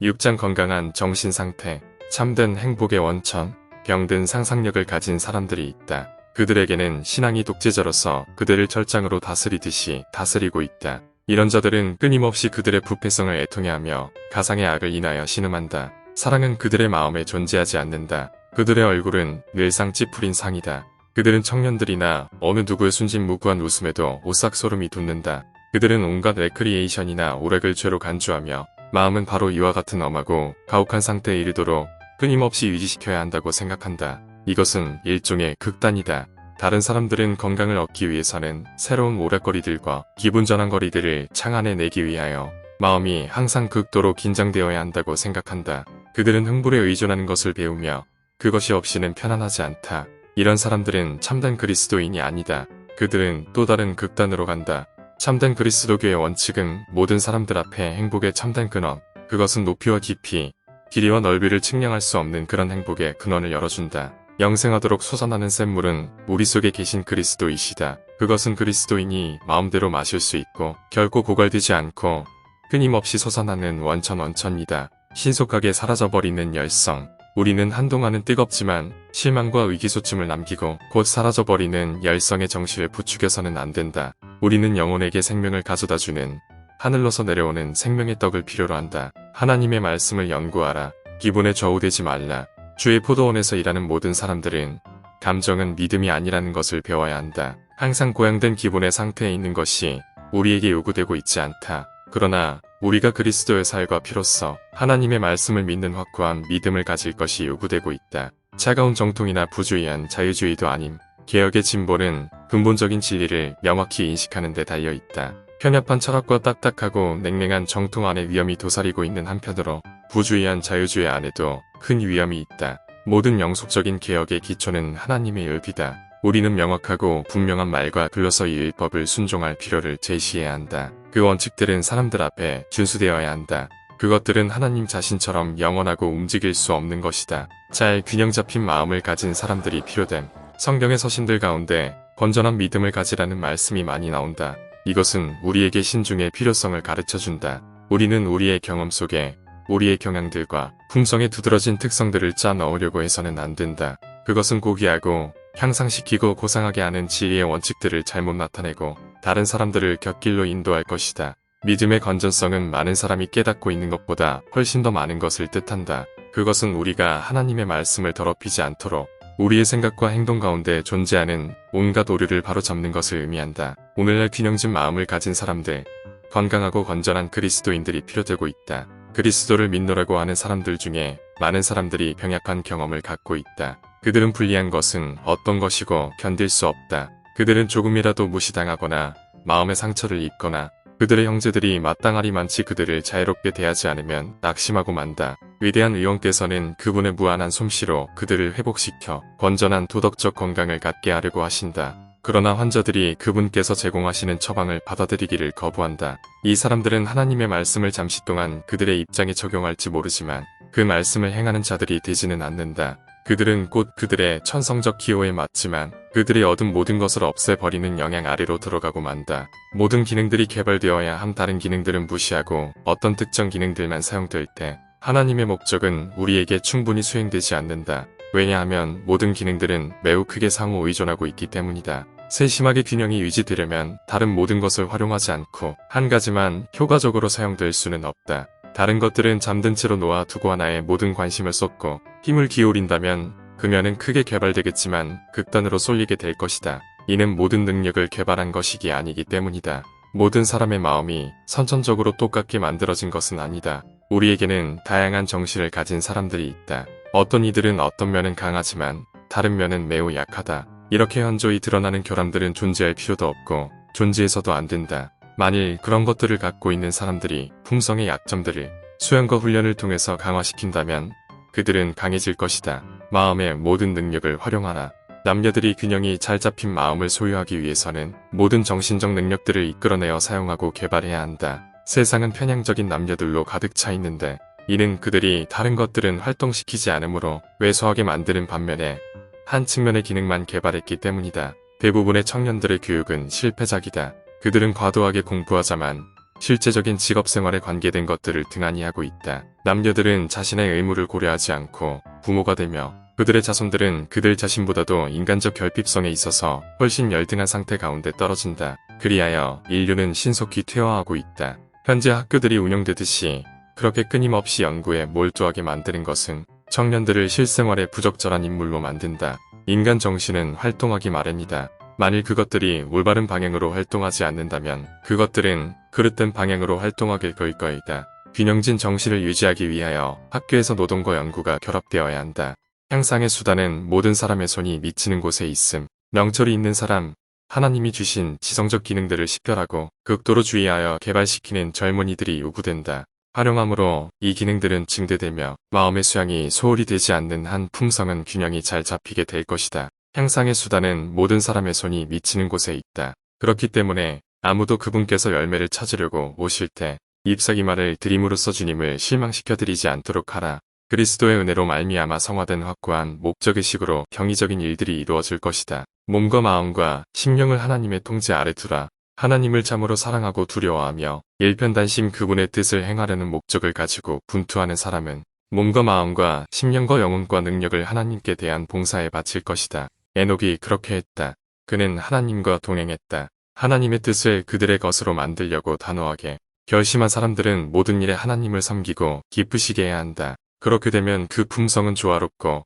육장 건강한 정신상태, 참된 행복의 원천, 병든 상상력을 가진 사람들이 있다. 그들에게는 신앙이 독재자로서 그들을 철장으로 다스리듯이 다스리고 있다. 이런 자들은 끊임없이 그들의 부패성을 애통해하며 가상의 악을 인하여 신음한다. 사랑은 그들의 마음에 존재하지 않는다. 그들의 얼굴은 늘상 찌푸린 상이다. 그들은 청년들이나 어느 누구의 순진무구한 웃음에도 오싹소름이 돋는다. 그들은 온갖 레크리에이션이나 오락을 죄로 간주하며 마음은 바로 이와 같은 엄하고 가혹한 상태에 이르도록 끊임없이 유지시켜야 한다고 생각한다. 이것은 일종의 극단이다. 다른 사람들은 건강을 얻기 위해서는 새로운 오락거리들과 기분전환거리들을 창안해내기 위하여 마음이 항상 극도로 긴장되어야 한다고 생각한다. 그들은 흥분에 의존하는 것을 배우며 그것이 없이는 편안하지 않다. 이런 사람들은 참된 그리스도인이 아니다. 그들은 또 다른 극단으로 간다. 참된 그리스도교의 원칙은 모든 사람들 앞에 행복의 참된 근원, 그것은 높이와 깊이, 길이와 넓이를 측량할 수 없는 그런 행복의 근원을 열어준다. 영생하도록 솟아나는 샘물은 우리 속에 계신 그리스도이시다. 그것은 그리스도인이 마음대로 마실 수 있고 결코 고갈되지 않고 끊임없이 솟아나는 원천이다. 신속하게 사라져버리는 열성. 우리는 한동안은 뜨겁지만 실망과 의기소침을 남기고 곧 사라져버리는 열성의 정신을 부추겨서는 안 된다. 우리는 영혼에게 생명을 가져다주는 하늘로서 내려오는 생명의 떡을 필요로 한다. 하나님의 말씀을 연구하라. 기분에 좌우되지 말라. 주의 포도원에서 일하는 모든 사람들은 감정은 믿음이 아니라는 것을 배워야 한다. 항상 고양된 기분의 상태에 있는 것이 우리에게 요구되고 있지 않다. 그러나 우리가 그리스도의 살과 피로써 하나님의 말씀을 믿는 확고한 믿음을 가질 것이 요구되고 있다. 차가운 정통이나 부주의한 자유주의도 아님. 개혁의 진보는 근본적인 진리를 명확히 인식하는 데 달려있다. 편협한 철학과 딱딱하고 냉랭한 정통 안에 위험이 도사리고 있는 한편으로 부주의한 자유주의 안에도 큰 위험이 있다. 모든 영속적인 개혁의 기초는 하나님의 율비다. 우리는 명확하고 분명한 말과 글로서 이 율법을 순종할 필요를 제시해야 한다. 그 원칙들은 사람들 앞에 준수되어야 한다. 그것들은 하나님 자신처럼 영원하고 움직일 수 없는 것이다. 잘 균형 잡힌 마음을 가진 사람들이 필요됨. 성경의 서신들 가운데 건전한 믿음을 가지라는 말씀이 많이 나온다. 이것은 우리에게 신중의 필요성을 가르쳐준다. 우리는 우리의 경험 속에 우리의 경향들과 품성에 두드러진 특성들을 짜 넣으려고 해서는 안 된다. 그것은 고귀하고 향상시키고 고상하게 하는 지혜의 원칙들을 잘못 나타내고 다른 사람들을 곁길로 인도할 것이다. 믿음의 건전성은 많은 사람이 깨닫고 있는 것보다 훨씬 더 많은 것을 뜻한다. 그것은 우리가 하나님의 말씀을 더럽히지 않도록 우리의 생각과 행동 가운데 존재하는 온갖 오류를 바로잡는 것을 의미한다. 오늘날 균형진 마음을 가진 사람들, 건강하고 건전한 그리스도인들이 필요되고 있다. 그리스도를 믿노라고 하는 사람들 중에 많은 사람들이 병약한 경험을 갖고 있다. 그들은 불리한 것은 어떤 것이고 견딜 수 없다. 그들은 조금이라도 무시당하거나 마음의 상처를 입거나 그들의 형제들이 마땅하리만치 그들을 자유롭게 대하지 않으면 낙심하고 만다. 위대한 의원께서는 그분의 무한한 솜씨로 그들을 회복시켜 건전한 도덕적 건강을 갖게 하려고 하신다. 그러나 환자들이 그분께서 제공하시는 처방을 받아들이기를 거부한다. 이 사람들은 하나님의 말씀을 잠시 동안 그들의 입장에 적용할지 모르지만 그 말씀을 행하는 자들이 되지는 않는다. 그들은 곧 그들의 천성적 기호에 맞지만 그들이 얻은 모든 것을 없애버리는 영향 아래로 들어가고 만다. 모든 기능들이 개발되어야 함 다른 기능들은 무시하고 어떤 특정 기능들만 사용될 때 하나님의 목적은 우리에게 충분히 수행되지 않는다. 왜냐하면 모든 기능들은 매우 크게 상호 의존하고 있기 때문이다. 세심하게 균형이 유지되려면 다른 모든 것을 활용하지 않고 한 가지만 효과적으로 사용될 수는 없다. 다른 것들은 잠든 채로 놓아두고 하나에 모든 관심을 쏟고 힘을 기울인다면 금연은 크게 개발되겠지만 극단으로 쏠리게 될 것이다. 이는 모든 능력을 개발한 것이기 아니기 때문이다. 모든 사람의 마음이 선천적으로 똑같게 만들어진 것은 아니다. 우리에게는 다양한 정신을 가진 사람들이 있다. 어떤 이들은 어떤 면은 강하지만 다른 면은 매우 약하다. 이렇게 현저히 드러나는 결함들은 존재할 필요도 없고 존재해서도 안 된다. 만일 그런 것들을 갖고 있는 사람들이 품성의 약점들을 수양과 훈련을 통해서 강화시킨다면 그들은 강해질 것이다. 마음의 모든 능력을 활용하라. 남녀들이 균형이 잘 잡힌 마음을 소유하기 위해서는 모든 정신적 능력들을 이끌어내어 사용하고 개발해야 한다. 세상은 편향적인 남녀들로 가득 차 있는데 이는 그들이 다른 것들은 활동시키지 않으므로 왜소하게 만드는 반면에 한 측면의 기능만 개발했기 때문이다. 대부분의 청년들의 교육은 실패작이다. 그들은 과도하게 공부하자만 실제적인 직업생활에 관계된 것들을 등한히 하고 있다. 남녀들은 자신의 의무를 고려하지 않고 부모가 되며 그들의 자손들은 그들 자신보다도 인간적 결핍성에 있어서 훨씬 열등한 상태 가운데 떨어진다. 그리하여 인류는 신속히 퇴화하고 있다. 현재 학교들이 운영되듯이 그렇게 끊임없이 연구에 몰두하게 만드는 것은 청년들을 실생활에 부적절한 인물로 만든다. 인간 정신은 활동하기 마련이다. 만일 그것들이 올바른 방향으로 활동하지 않는다면 그것들은 그릇된 방향으로 활동하게 될 거이다. 균형진 정신을 유지하기 위하여 학교에서 노동과 연구가 결합되어야 한다. 향상의 수단은 모든 사람의 손이 미치는 곳에 있음. 명철이 있는 사람, 하나님이 주신 지성적 기능들을 식별하고 극도로 주의하여 개발시키는 젊은이들이 요구된다. 활용함으로 이 기능들은 증대되며 마음의 수양이 소홀히 되지 않는 한 품성은 균형이 잘 잡히게 될 것이다. 향상의 수단은 모든 사람의 손이 미치는 곳에 있다. 그렇기 때문에 아무도 그분께서 열매를 찾으려고 오실 때 잎사귀말을 드림으로써 주님을 실망시켜드리지 않도록 하라. 그리스도의 은혜로 말미암아 성화된 확고한 목적의식으로 경이적인 일들이 이루어질 것이다. 몸과 마음과 심령을 하나님의 통제 아래 두라. 하나님을 참으로 사랑하고 두려워하며 일편단심 그분의 뜻을 행하려는 목적을 가지고 분투하는 사람은 몸과 마음과 심령과 영혼과 능력을 하나님께 대한 봉사에 바칠 것이다. 에녹이 그렇게 했다. 그는 하나님과 동행했다. 하나님의 뜻을 그들의 것으로 만들려고 단호하게 결심한 사람들은 모든 일에 하나님을 섬기고 기쁘시게 해야 한다. 그렇게 되면 그 품성은 조화롭고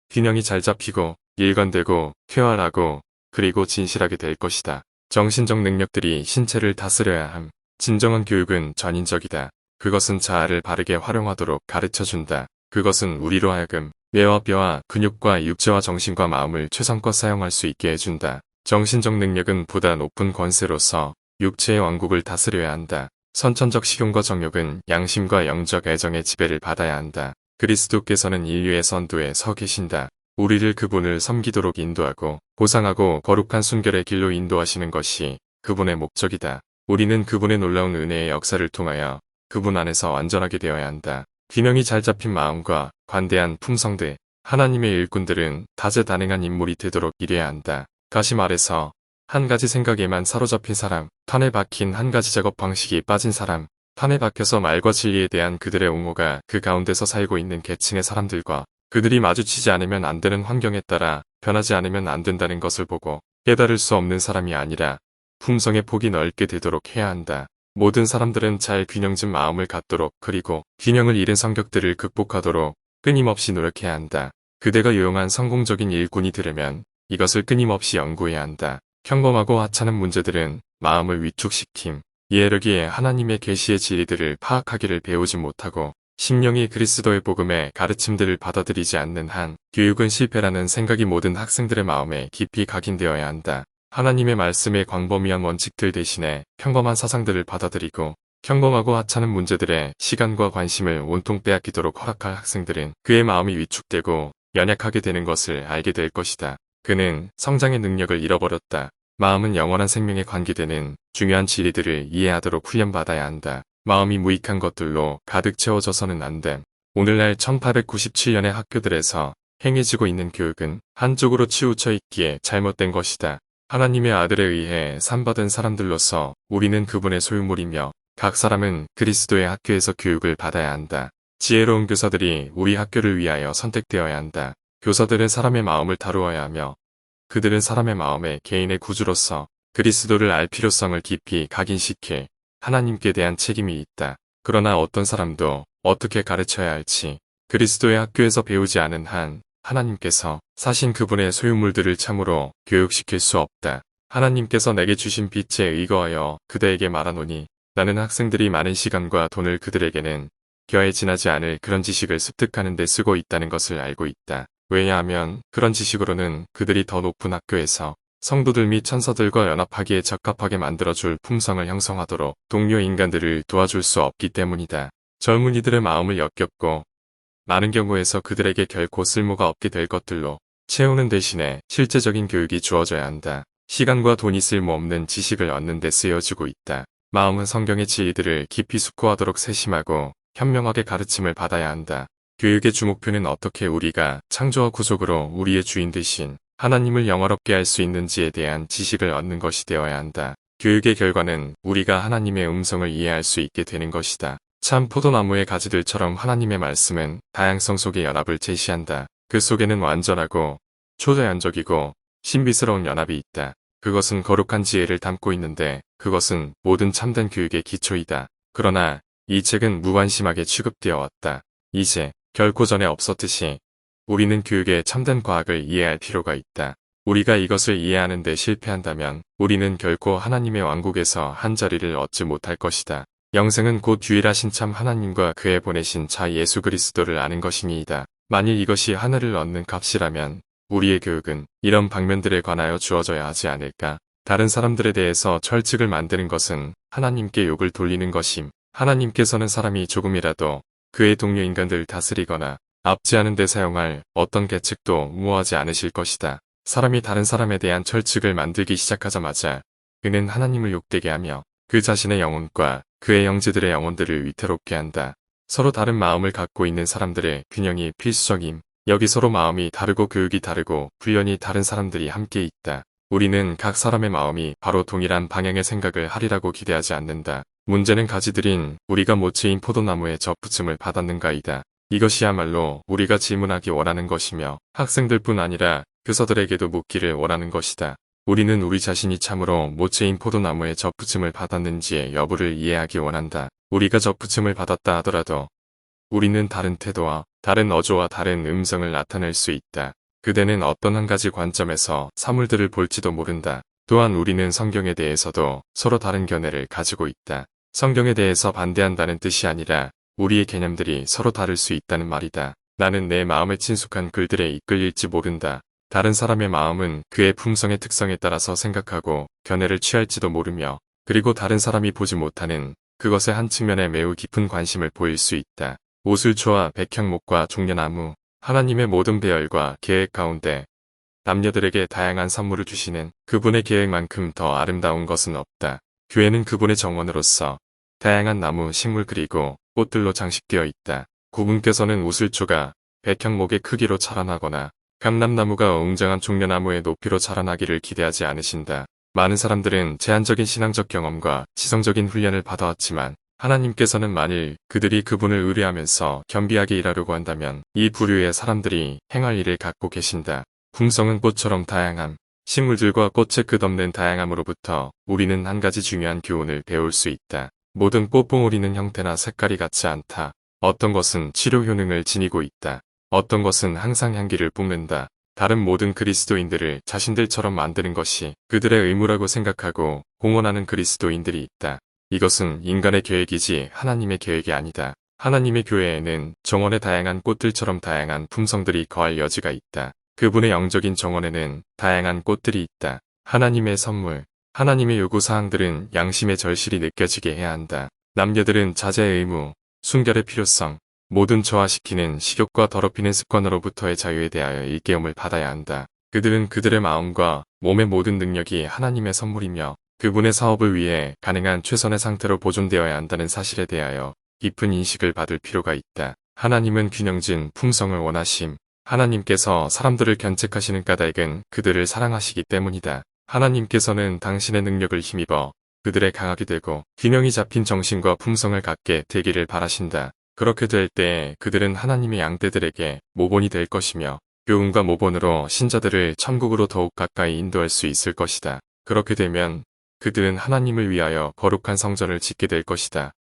균형이 잘 잡히고 일관되고 쾌활하고 그리고 진실하게 될 것이다. 정신적 능력들이 신체를 다스려야 함. 진정한 교육은 전인적이다. 그것은 자아를 바르게 활용하도록 가르쳐준다. 그것은 우리로 하여금 뇌와 뼈와 근육과 육체와 정신과 마음을 최선껏 사용할 수 있게 해준다. 정신적 능력은 보다 높은 권세로서 육체의 왕국을 다스려야 한다. 선천적 식용과 정욕은 양심과 영적 애정의 지배를 받아야 한다. 그리스도께서는 인류의 선두에 서 계신다. 우리를 그분을 섬기도록 인도하고 보상하고 거룩한 순결의 길로 인도하시는 것이 그분의 목적이다. 우리는 그분의 놀라운 은혜의 역사를 통하여 그분 안에서 완전하게 되어야 한다. 균형이 잘 잡힌 마음과 관대한 품성들, 하나님의 일꾼들은 다재다능한 인물이 되도록 일해야 한다. 다시 말해서 한 가지 생각에만 사로잡힌 사람, 판에 박힌 한 가지 작업 방식이 빠진 사람, 판에 박혀서 말과 진리에 대한 그들의 옹호가 그 가운데서 살고 있는 계층의 사람들과 그들이 마주치지 않으면 안 되는 환경에 따라 변하지 않으면 안 된다는 것을 보고 깨달을 수 없는 사람이 아니라 품성의 폭이 넓게 되도록 해야 한다. 모든 사람들은 잘 균형진 마음을 갖도록 그리고 균형을 잃은 성격들을 극복하도록 끊임없이 노력해야 한다. 그대가 유용한 성공적인 일꾼이 되려면 이것을 끊임없이 연구해야 한다. 평범하고 하찮은 문제들은 마음을 위축시킴. 이해력이 하나님의 계시의 진리들을 파악하기를 배우지 못하고 심령이 그리스도의 복음의 가르침들을 받아들이지 않는 한 교육은 실패라는 생각이 모든 학생들의 마음에 깊이 각인되어야 한다. 하나님의 말씀의 광범위한 원칙들 대신에 평범한 사상들을 받아들이고 평범하고 하찮은 문제들에 시간과 관심을 온통 빼앗기도록 허락할 학생들은 그의 마음이 위축되고 연약하게 되는 것을 알게 될 것이다. 그는 성장의 능력을 잃어버렸다. 마음은 영원한 생명에 관계되는 중요한 진리들을 이해하도록 훈련받아야 한다. 마음이 무익한 것들로 가득 채워져서는 안 됨. 오늘날 1897년의 학교들에서 행해지고 있는 교육은 한쪽으로 치우쳐 있기에 잘못된 것이다. 하나님의 아들에 의해 산받은 사람들로서 우리는 그분의 소유물이며 각 사람은 그리스도의 학교에서 교육을 받아야 한다. 지혜로운 교사들이 우리 학교를 위하여 선택되어야 한다. 교사들은 사람의 마음을 다루어야 하며 그들은 사람의 마음에 개인의 구주로서 그리스도를 알 필요성을 깊이 각인시킬 하나님께 대한 책임이 있다. 그러나 어떤 사람도 어떻게 가르쳐야 할지 그리스도의 학교에서 배우지 않은 한 하나님께서 사신 그분의 소유물들을 참으로 교육시킬 수 없다. 하나님께서 내게 주신 빛에 의거하여 그대에게 말하노니 나는 학생들이 많은 시간과 돈을 그들에게는 겨에 지나지 않을 그런 지식을 습득하는 데 쓰고 있다는 것을 알고 있다. 왜냐하면 그런 지식으로는 그들이 더 높은 학교에서 성도들 및 천사들과 연합하기에 적합하게 만들어줄 품성을 형성하도록 동료 인간들을 도와줄 수 없기 때문이다. 젊은이들의 마음을 역겹고 많은 경우에서 그들에게 결코 쓸모가 없게 될 것들로 채우는 대신에 실제적인 교육이 주어져야 한다. 시간과 돈이 쓸모없는 지식을 얻는 데 쓰여지고 있다. 마음은 성경의 진리들을 깊이 숙고하도록 세심하고 현명하게 가르침을 받아야 한다. 교육의 주목표는 어떻게 우리가 창조와 구속으로 우리의 주인 대신 하나님을 영화롭게 할 수 있는지에 대한 지식을 얻는 것이 되어야 한다. 교육의 결과는 우리가 하나님의 음성을 이해할 수 있게 되는 것이다. 참 포도나무의 가지들처럼 하나님의 말씀은 다양성 속의 연합을 제시한다. 그 속에는 완전하고 초자연적이고 신비스러운 연합이 있다. 그것은 거룩한 지혜를 담고 있는데 그것은 모든 참된 교육의 기초이다. 그러나 이 책은 무관심하게 취급되어 왔다. 이제 결코 전에 없었듯이 우리는 교육의 참된 과학을 이해할 필요가 있다. 우리가 이것을 이해하는 데 실패한다면 우리는 결코 하나님의 왕국에서 한 자리를 얻지 못할 것이다. 영생은 곧 유일하신 참 하나님과 그의 보내신 자 예수 그리스도를 아는 것이니이다. 만일 이것이 하늘을 얻는 값이라면 우리의 교육은 이런 방면들에 관하여 주어져야 하지 않을까? 다른 사람들에 대해서 철칙을 만드는 것은 하나님께 욕을 돌리는 것임. 하나님께서는 사람이 조금이라도 그의 동료 인간들 다스리거나 압제하는 데 사용할 어떤 계책도 무호하지 않으실 것이다. 사람이 다른 사람에 대한 철칙을 만들기 시작하자마자 그는 하나님을 욕되게 하며 그 자신의 영혼과 그의 형제들의 영혼들을 위태롭게 한다. 서로 다른 마음을 갖고 있는 사람들의 균형이 필수적임. 여기 서로 마음이 다르고 교육이 다르고 훈련이 다른 사람들이 함께 있다. 우리는 각 사람의 마음이 바로 동일한 방향의 생각을 하리라고 기대하지 않는다. 문제는 가지들인 우리가 모체인 포도나무의 접붙임을 받았는가이다. 이것이야말로 우리가 질문하기 원하는 것이며 학생들뿐 아니라 교사들에게도 묻기를 원하는 것이다. 우리는 우리 자신이 참으로 모체인 포도나무의 접붙임을 받았는지의 여부를 이해하기 원한다. 우리가 접붙임을 받았다 하더라도 우리는 다른 태도와 다른 어조와 다른 음성을 나타낼 수 있다. 그대는 어떤 한 가지 관점에서 사물들을 볼지도 모른다. 또한 우리는 성경에 대해서도 서로 다른 견해를 가지고 있다. 성경에 대해서 반대한다는 뜻이 아니라 우리의 개념들이 서로 다를 수 있다는 말이다. 나는 내 마음에 친숙한 글들에 이끌릴지 모른다. 다른 사람의 마음은 그의 품성의 특성에 따라서 생각하고 견해를 취할지도 모르며 그리고 다른 사람이 보지 못하는 그것의 한 측면에 매우 깊은 관심을 보일 수 있다. 오술초와 백향목과 종려나무, 하나님의 모든 배열과 계획 가운데 남녀들에게 다양한 선물을 주시는 그분의 계획만큼 더 아름다운 것은 없다. 교회는 그분의 정원으로서 다양한 나무, 식물 그리고 꽃들로 장식되어 있다. 그분께서는 오술초가 백향목의 크기로 자라나거나 감람나무가 웅장한 종려나무의 높이로 자라나기를 기대하지 않으신다. 많은 사람들은 제한적인 신앙적 경험과 지성적인 훈련을 받아왔지만 하나님께서는 만일 그들이 그분을 의뢰하면서 겸비하게 일하려고 한다면 이 부류의 사람들이 행할 일을 갖고 계신다. 품성은 꽃처럼 다양함, 식물들과 꽃의 끝없는 다양함으로부터 우리는 한 가지 중요한 교훈을 배울 수 있다. 모든 꽃봉오리는 형태나 색깔이 같지 않다. 어떤 것은 치료 효능을 지니고 있다. 어떤 것은 항상 향기를 뿜는다. 다른 모든 그리스도인들을 자신들처럼 만드는 것이 그들의 의무라고 생각하고 공언하는 그리스도인들이 있다. 이것은 인간의 계획이지 하나님의 계획이 아니다. 하나님의 교회에는 정원의 다양한 꽃들처럼 다양한 품성들이 거할 여지가 있다. 그분의 영적인 정원에는 다양한 꽃들이 있다. 하나님의 선물, 하나님의 요구사항들은 양심의 절실히 느껴지게 해야 한다. 남녀들은 자제의 의무, 순결의 필요성, 모든 저하시키는 식욕과 더럽히는 습관으로부터의 자유에 대하여 일깨움을 받아야 한다. 그들은 그들의 마음과 몸의 모든 능력이 하나님의 선물이며 그분의 사업을 위해 가능한 최선의 상태로 보존되어야 한다는 사실에 대하여 깊은 인식을 받을 필요가 있다. 하나님은 균형진 품성을 원하심. 하나님께서 사람들을 견책하시는 까닭은 그들을 사랑하시기 때문이다. 하나님께서는 당신의 능력을 힘입어 그들의 강하게 되고 균형이 잡힌 정신과 품성을 갖게 되기를 바라신다. 그렇게 될 때 그들은 하나님의 양떼들에게 모본이 될 것이며 교훈과 모본으로 신자들을 천국으로 더욱 가까이 인도할 수 있을 것이다. 그렇게 되면 그들은 하나님을 위하여 거룩한 성전을 짓게 될 것이다.